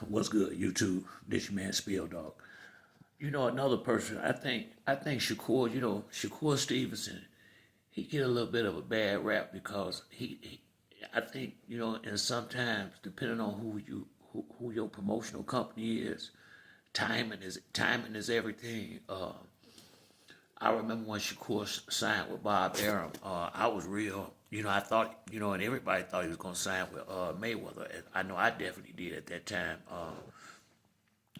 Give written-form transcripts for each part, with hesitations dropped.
What's good, YouTube? This your man Spill Dog. Another person. I think Shakur. Shakur Stevenson. He get a little bit of a bad rap because I think and sometimes depending on who your promotional company is, timing is everything. I remember when Shakur signed with Bob Arum. I was real. I thought, and everybody thought he was going to sign with Mayweather. And I know I definitely did at that time.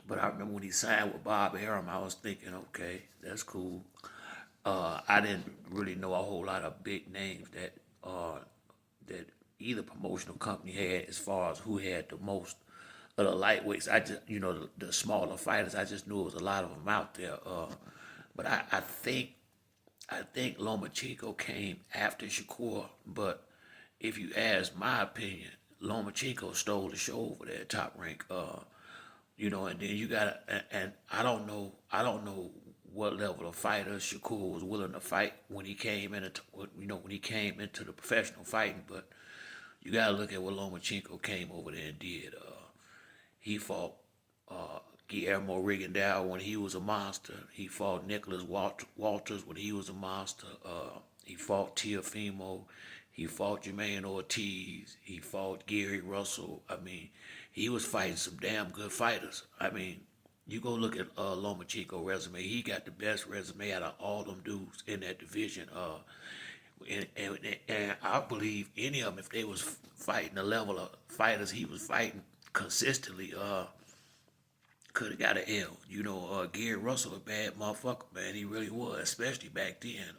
But I remember when he signed with Bob Arum, I was thinking, okay, that's cool. I didn't really know a whole lot of big names that either promotional company had as far as who had the most of the lightweights. I just, the smaller fighters, I just knew it was a lot of them out there. But I think Lomachenko came after Shakur. But if you ask my opinion, Lomachenko stole the show over there at Top Rank. And then you got and I don't know what level of fighter Shakur was willing to fight when he came into the professional fighting. But you gotta look at what Lomachenko came over there and did. He fought Guillermo Rigondeaux when he was a monster. He fought Nicholas Walters when he was a monster. He fought Teofimo. He fought Jermaine Ortiz. He fought Gary Russell. I mean, he was fighting some damn good fighters. I mean, you go look at Lomachenko resume. He got the best resume out of all them dudes in that division. And I believe any of them, if they was fighting the level of fighters he was fighting consistently, could have got an L. Gary Russell, a bad motherfucker, man. He really was, especially back then.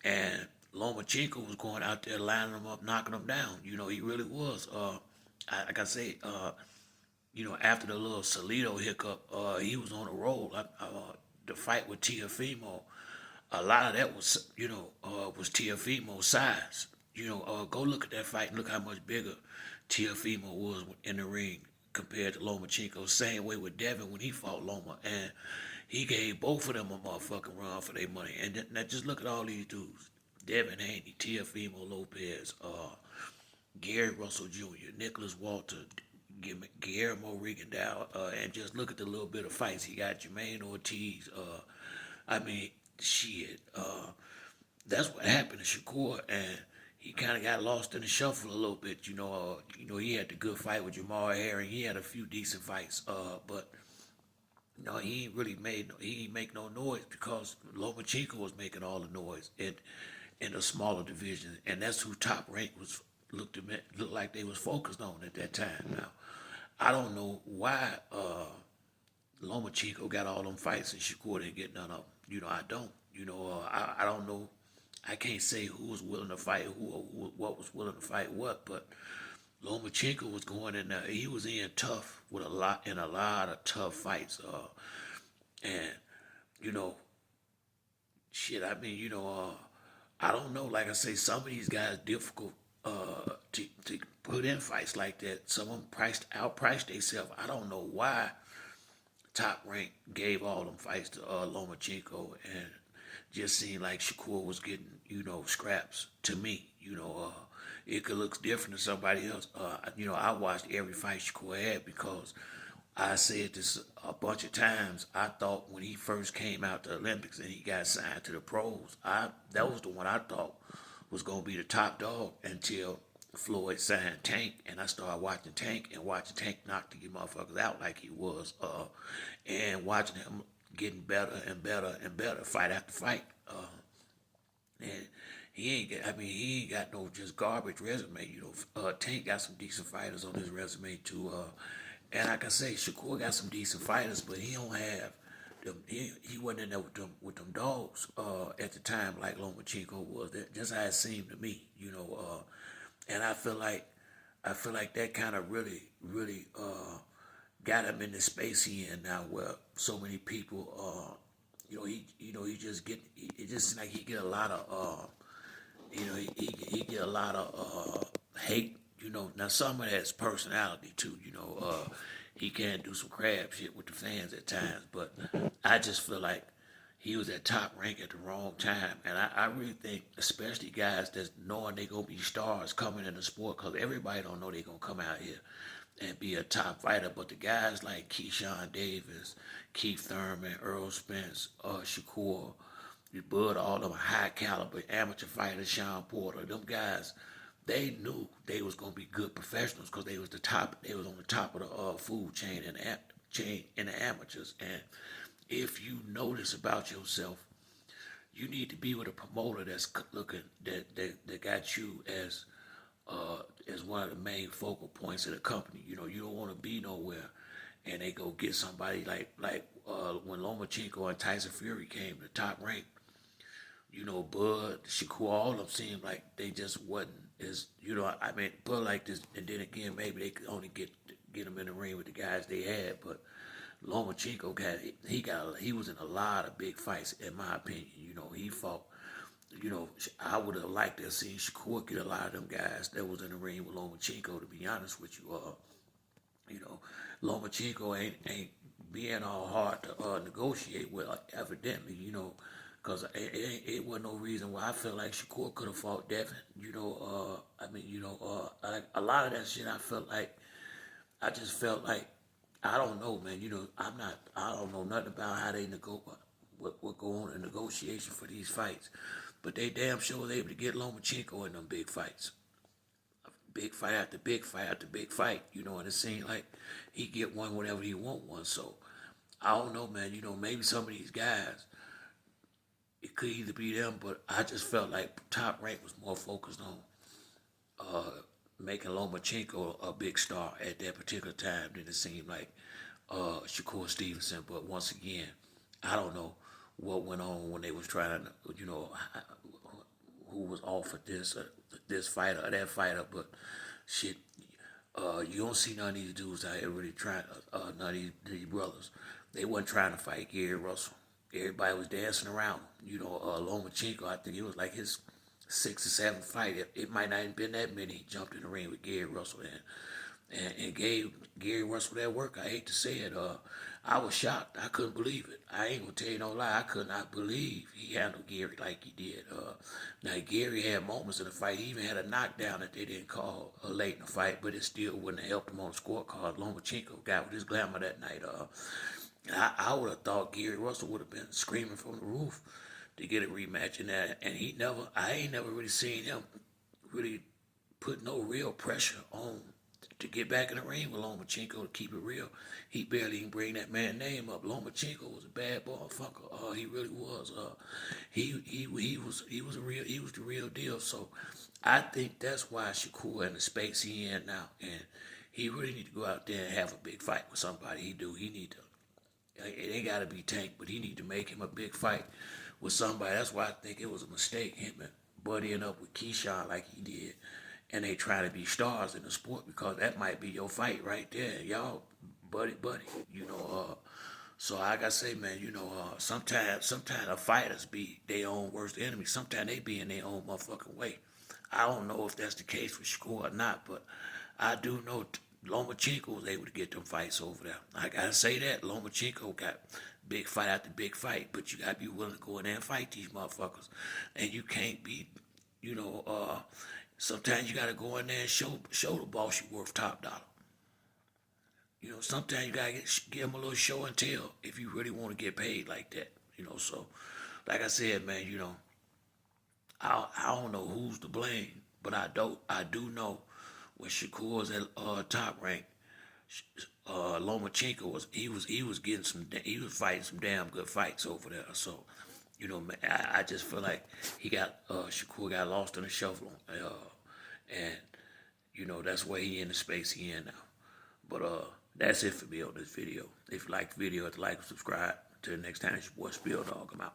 And Lomachenko was going out there lining them up, knocking them down. He really was. Like I say, after the little Salido hiccup, he was on a roll. The fight with Teofimo, a lot of that was Teofimo's size. Go look at that fight and look how much bigger Teofimo was in the ring compared to Lomachenko. Same way with Devin when he fought Loma, and he gave both of them a motherfucking run for their money. And now just look at all these dudes: Devin Haney, Teofimo Lopez, Gary Russell Jr., Nicholas Walter, Guillermo Rigondeaux, and just look at the little bit of fights he got. Jermaine Ortiz. I mean, shit. That's what happened to Shakur, and he kind of got lost in the shuffle a little bit. He had the good fight with Jamal Herring. He had a few decent fights, but no, he ain't really he ain't make no noise because Lomachenko was making all the noise in a smaller division, and that's who Top Rank was looked like they was focused on at that time. Now, I don't know why Lomachenko got all them fights and Shakur didn't get none of them. I don't. I don't know. I can't say who was willing to fight what was willing to fight what, but Lomachenko was going in there. He was in tough with a lot of tough fights. And you know, shit. I mean, I don't know. Like I say, some of these guys difficult to put in fights like that. Some of them outpriced themselves. I don't know why Top Rank gave all them fights to Lomachenko, and just seemed like Shakur was getting scraps to me. It could look different to somebody else. I watched every fight Shakur had because I said this a bunch of times. I thought when he first came out the Olympics and he got signed to the pros, that was the one I thought was gonna be the top dog until Floyd signed Tank, and I started watching Tank and watching Tank knock the motherfuckers out like he was, and watching him getting better and better and better fight after fight. And he ain't got no just garbage resume. Tank got some decent fighters on his resume too. And like I say, Shakur got some decent fighters, but he don't have them. He wasn't in there with them dogs at the time like Lomachenko was. Just how it seemed to me. And I feel like that kind of really got him in the space he in now, where so many people, he just get. It just seems like he get a lot of, he get a lot of hate. Now some of that's personality too. He can do some crab shit with the fans at times, but I just feel like he was at Top Rank at the wrong time. And I really think, especially guys that's knowing they gonna be stars coming in the sport, because everybody don't know they gonna come out here and be a top fighter. But the guys like Keyshawn Davis, Keith Thurman, Earl Spence, Shakur, Bud, all them high caliber amateur fighters, Sean Porter, them guys, they knew they was gonna be good professionals because they was the top. They was on the top of the food chain in the amateurs. And if you notice about yourself, you need to be with a promoter that's looking that got you as one of the main focal points of the company. You know, you don't want to be nowhere, and they go get somebody like when Lomachenko and Tyson Fury came to top rank. You know, Bud, Shakur, all of them seemed like they just wasn't as, you know, I mean, Bud like this, and then again, maybe they could only get them in the ring with the guys they had, but Lomachenko he was in a lot of big fights, in my opinion. You know, he fought, you know, I would have liked to have seen Shakur get a lot of them guys that was in the ring with Lomachenko, to be honest with you. You know, Lomachenko ain't being all hard to negotiate with, evidently, you know, because it wasn't no reason why I felt like Shakur could have fought Devin. You know, I mean, you know, a lot of that shit I just felt like, I don't know, man. You know, I don't know nothing about how they what go on in negotiation for these fights. But they damn sure was able to get Lomachenko in them big fights. Big fight after big fight after big fight, you know, and it seemed like he get one whenever he want one. So I don't know, man. You know, maybe some of these guys, it could either be them, but I just felt like Top Rank was more focused on making Lomachenko a big star at that particular time than it seemed like Shakur Stevenson. But once again, I don't know what went on when they was trying to, you know, who was offered this fighter or that fighter. But shit, you don't see none of these dudes out here really trying. None of these brothers, they wasn't trying to fight Gary Russell. Everybody was dancing around. You know, Lomachenko, I think it was like his sixth or seventh fight. It might not have been that many. He jumped in the ring with Gary Russell and gave Gary Russell that work. I hate to say it. I was shocked. I couldn't believe it. I ain't gonna tell you no lie. I could not believe he handled Gary like he did. Now Gary had moments in the fight. He even had a knockdown that they didn't call late in the fight, but it still wouldn't have helped him on the scorecard. Lomachenko got with his glamour that night. I would have thought Gary Russell would have been screaming from the roof to get a rematch in that, and I ain't never really seen him really put no real pressure on to get back in the ring with Lomachenko. To keep it real, he barely even bring that man's name up. Lomachenko was a bad motherfucker. He really was. He was the real deal. So I think that's why Shakur in the space he in now, and he really need to go out there and have a big fight with somebody. He need to. It ain't got to be Tank, but he need to make him a big fight with somebody. That's why I think it was a mistake him and buddying up with Keyshawn like he did. And they try to be stars in the sport because that might be your fight right there. Y'all, buddy, you know. So like I say, man, you know, sometimes the fighters be their own worst enemy. Sometimes they be in their own motherfucking way. I don't know if that's the case with Shakur or not, but I do know Lomachenko was able to get them fights over there. I gotta say that Lomachenko got big fight after big fight, but you gotta be willing to go in there and fight these motherfuckers, and you can't be, you know, sometimes you gotta go in there and show the boss you worth top dollar. You know, sometimes you gotta give them a little show and tell if you really want to get paid like that. You know, so like I said, man, you know, I don't know who's to blame, but I do know when Shakur was at top rank, Lomachenko was getting he was fighting some damn good fights over there. So, you know, man, I just feel like Shakur got lost in the shuffle, and you know that's where he in the space he in now. But that's it for me on this video. If you like the video, hit the like and subscribe. Until next time, it's your boy Spill Dog. I'm out.